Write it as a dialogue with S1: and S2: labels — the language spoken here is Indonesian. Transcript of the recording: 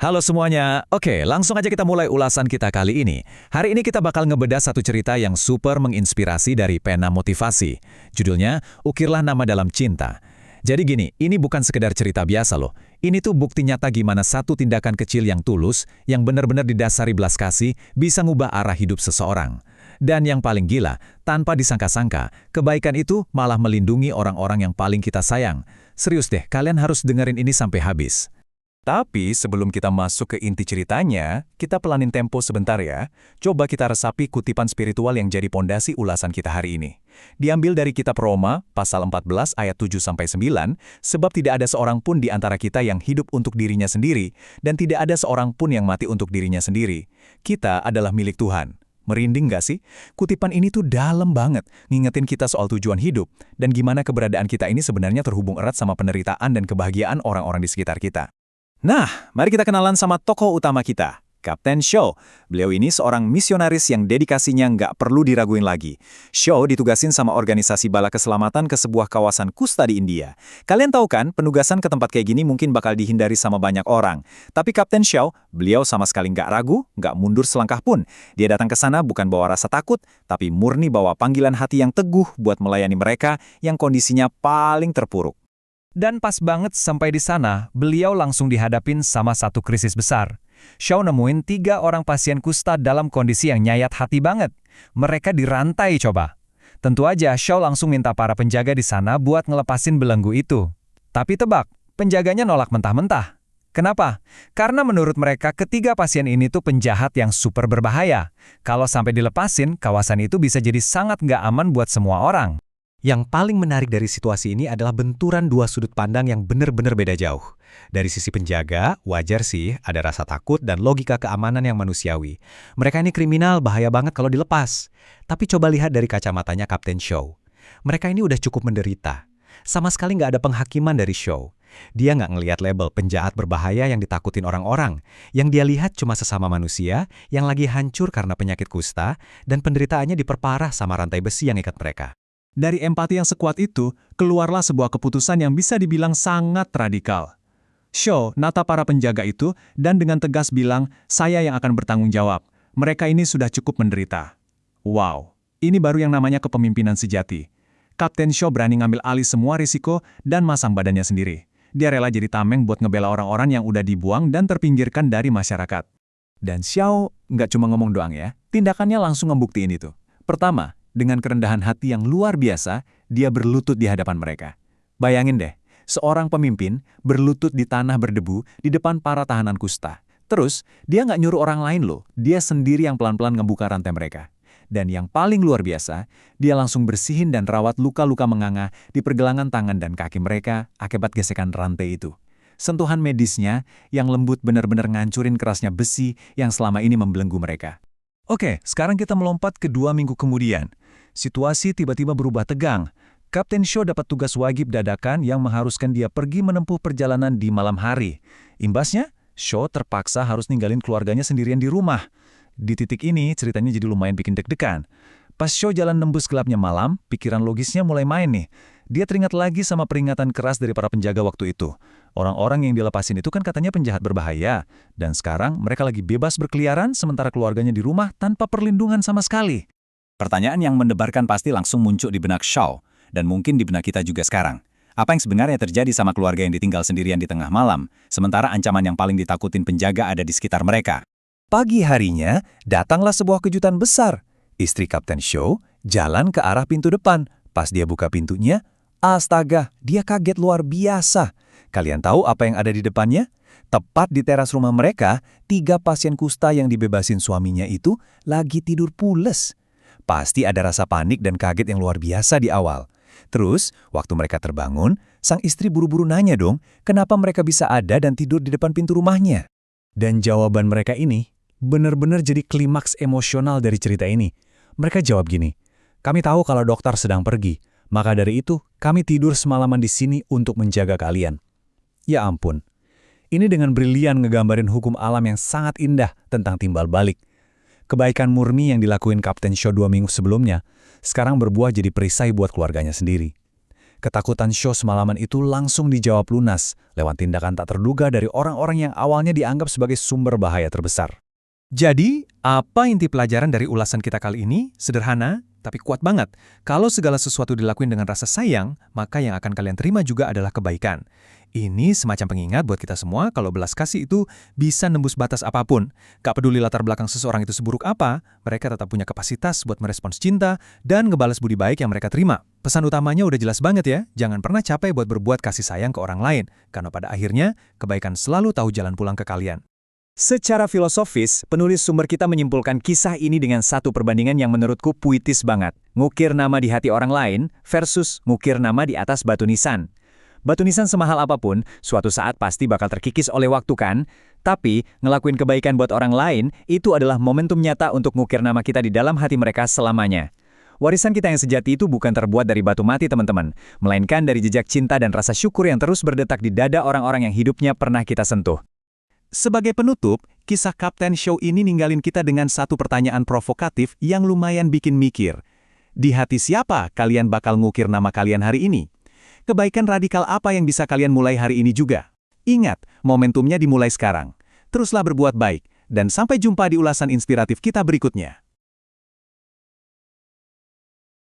S1: Halo semuanya. Oke, langsung aja kita mulai ulasan kita kali ini. Hari ini kita bakal ngebedah satu cerita yang super menginspirasi dari pena motivasi. Judulnya, Ukirlah Nama Dalam Cinta. Jadi gini, ini bukan sekedar cerita biasa loh. Ini tuh bukti nyata gimana satu tindakan kecil yang tulus, yang benar-benar didasari belas kasih, bisa ngubah arah hidup seseorang. Dan yang paling gila, tanpa disangka-sangka, kebaikan itu malah melindungi orang-orang yang paling kita sayang. Serius deh, kalian harus dengerin ini sampai habis. Tapi sebelum kita masuk ke inti ceritanya, kita pelanin tempo sebentar ya. Coba kita resapi kutipan spiritual yang jadi pondasi ulasan kita hari ini. Diambil dari kitab Roma, pasal 14 ayat 7-9, sebab tidak ada seorang pun di antara kita yang hidup untuk dirinya sendiri, dan tidak ada seorang pun yang mati untuk dirinya sendiri. Kita adalah milik Tuhan. Merinding gak sih? Kutipan ini tuh dalam banget, ngingetin kita soal tujuan hidup, dan gimana keberadaan kita ini sebenarnya terhubung erat sama penderitaan dan kebahagiaan orang-orang di sekitar kita. Nah, mari kita kenalan sama tokoh utama kita, Kapten Shaw. Beliau ini seorang misionaris yang dedikasinya nggak perlu diraguin lagi. Shaw ditugasin sama organisasi bala keselamatan ke sebuah kawasan kusta di India. Kalian tahu kan, penugasan ke tempat kayak gini mungkin bakal dihindari sama banyak orang. Tapi Kapten Shaw, beliau sama sekali nggak ragu, nggak mundur selangkah pun. Dia datang ke sana bukan bawa rasa takut, tapi murni bawa panggilan hati yang teguh buat melayani mereka yang kondisinya paling terpuruk. Dan pas banget sampai di sana, beliau langsung dihadapin sama satu krisis besar. Shaw nemuin 3 orang pasien kusta dalam kondisi yang nyayat hati banget. Mereka dirantai coba. Tentu aja Shaw langsung minta para penjaga di sana buat ngelepasin belenggu itu. Tapi tebak, penjaganya nolak mentah-mentah. Kenapa? Karena menurut mereka ketiga pasien ini tuh penjahat yang super berbahaya. Kalau sampai dilepasin, kawasan itu bisa jadi sangat nggak aman buat semua orang. Yang paling menarik dari situasi ini adalah benturan dua sudut pandang yang benar-benar beda jauh. Dari sisi penjaga, wajar sih ada rasa takut dan logika keamanan yang manusiawi. Mereka ini kriminal, bahaya banget kalau dilepas. Tapi coba lihat dari kacamatanya Kapten Shaw. Mereka ini udah cukup menderita. Sama sekali nggak ada penghakiman dari Shaw. Dia nggak ngelihat label penjahat berbahaya yang ditakutin orang-orang. Yang dia lihat cuma sesama manusia yang lagi hancur karena penyakit kusta dan penderitaannya diperparah sama rantai besi yang ikat mereka. Dari empati yang sekuat itu, keluarlah sebuah keputusan yang bisa dibilang sangat radikal. Shaw nata para penjaga itu dan dengan tegas bilang, saya yang akan bertanggung jawab. Mereka ini sudah cukup menderita. Wow, ini baru yang namanya kepemimpinan sejati. Kapten Shaw berani ngambil alih semua risiko dan masang badannya sendiri. Dia rela jadi tameng buat ngebela orang-orang yang udah dibuang dan terpinggirkan dari masyarakat. Dan Shaw nggak cuma ngomong doang ya, tindakannya langsung ngebuktiin itu. Pertama, dengan kerendahan hati yang luar biasa, dia berlutut di hadapan mereka. Bayangin deh, seorang pemimpin berlutut di tanah berdebu di depan para tahanan kusta. Terus, dia nggak nyuruh orang lain loh, dia sendiri yang pelan-pelan ngebuka rantai mereka. Dan yang paling luar biasa, dia langsung bersihin dan rawat luka-luka menganga di pergelangan tangan dan kaki mereka akibat gesekan rantai itu. Sentuhan medisnya yang lembut benar-benar ngancurin kerasnya besi yang selama ini membelenggu mereka. Oke, sekarang kita melompat ke 2 minggu kemudian. Situasi tiba-tiba berubah tegang. Kapten Shaw dapat tugas wajib dadakan yang mengharuskan dia pergi menempuh perjalanan di malam hari. Imbasnya, Shaw terpaksa harus ninggalin keluarganya sendirian di rumah. Di titik ini, ceritanya jadi lumayan bikin deg-degan. Pas Shaw jalan nembus gelapnya malam, pikiran logisnya mulai main nih. Dia teringat lagi sama peringatan keras dari para penjaga waktu itu. Orang-orang yang dilepasin itu kan katanya penjahat berbahaya. Dan sekarang mereka lagi bebas berkeliaran sementara keluarganya di rumah tanpa perlindungan sama sekali. Pertanyaan yang mendebarkan pasti langsung muncul di benak Shaw, dan mungkin di benak kita juga sekarang. Apa yang sebenarnya terjadi sama keluarga yang ditinggal sendirian di tengah malam, sementara ancaman yang paling ditakutin penjaga ada di sekitar mereka? Pagi harinya, datanglah sebuah kejutan besar. Istri Kapten Shaw jalan ke arah pintu depan. Pas dia buka pintunya, astaga, dia kaget luar biasa. Kalian tahu apa yang ada di depannya? Tepat di teras rumah mereka, 3 pasien kusta yang dibebasin suaminya itu lagi tidur pules. Pasti ada rasa panik dan kaget yang luar biasa di awal. Terus, waktu mereka terbangun, sang istri buru-buru nanya dong, kenapa mereka bisa ada dan tidur di depan pintu rumahnya? Dan jawaban mereka ini benar-benar jadi klimaks emosional dari cerita ini. Mereka jawab gini, kami tahu kalau dokter sedang pergi, maka dari itu kami tidur semalaman di sini untuk menjaga kalian. Ya ampun, ini dengan brilian ngegambarin hukum alam yang sangat indah tentang timbal balik. Kebaikan murni yang dilakuin Kapten Shaw 2 minggu sebelumnya, sekarang berbuah jadi perisai buat keluarganya sendiri.
S2: Ketakutan show semalaman itu langsung dijawab lunas lewat tindakan tak terduga dari orang-orang yang awalnya dianggap sebagai sumber bahaya terbesar.
S1: Jadi, apa inti pelajaran dari ulasan kita kali ini? Sederhana, tapi kuat banget. Kalau segala sesuatu dilakuin dengan rasa sayang, maka yang akan kalian terima juga adalah kebaikan. Ini semacam pengingat buat kita semua kalau belas kasih itu bisa nembus batas apapun. Gak peduli latar belakang seseorang itu seburuk apa, mereka tetap punya kapasitas buat merespons cinta dan ngebales budi baik yang mereka terima. Pesan utamanya udah jelas banget ya, jangan pernah capek buat berbuat kasih sayang ke orang lain, karena pada akhirnya kebaikan selalu tahu jalan pulang ke kalian.
S2: Secara filosofis, penulis sumber kita menyimpulkan kisah ini dengan satu perbandingan yang menurutku puitis banget. Ngukir nama di hati orang lain versus ngukir nama di atas batu nisan. Batu nisan semahal apapun, suatu saat pasti bakal terkikis oleh waktu kan? Tapi, ngelakuin kebaikan buat orang lain, itu adalah momentum nyata untuk ngukir nama kita di dalam hati mereka selamanya. Warisan kita yang sejati itu bukan terbuat dari batu mati teman-teman, melainkan dari jejak cinta dan rasa syukur yang terus berdetak di dada orang-orang yang hidupnya pernah kita sentuh.
S1: Sebagai penutup, kisah Kapten Show ini ninggalin kita dengan satu pertanyaan provokatif yang lumayan bikin mikir. Di hati siapa kalian bakal ngukir nama kalian hari ini? Kebaikan radikal apa yang bisa kalian mulai hari ini juga? Ingat, momentumnya dimulai sekarang. Teruslah berbuat baik, dan sampai jumpa di ulasan inspiratif kita berikutnya.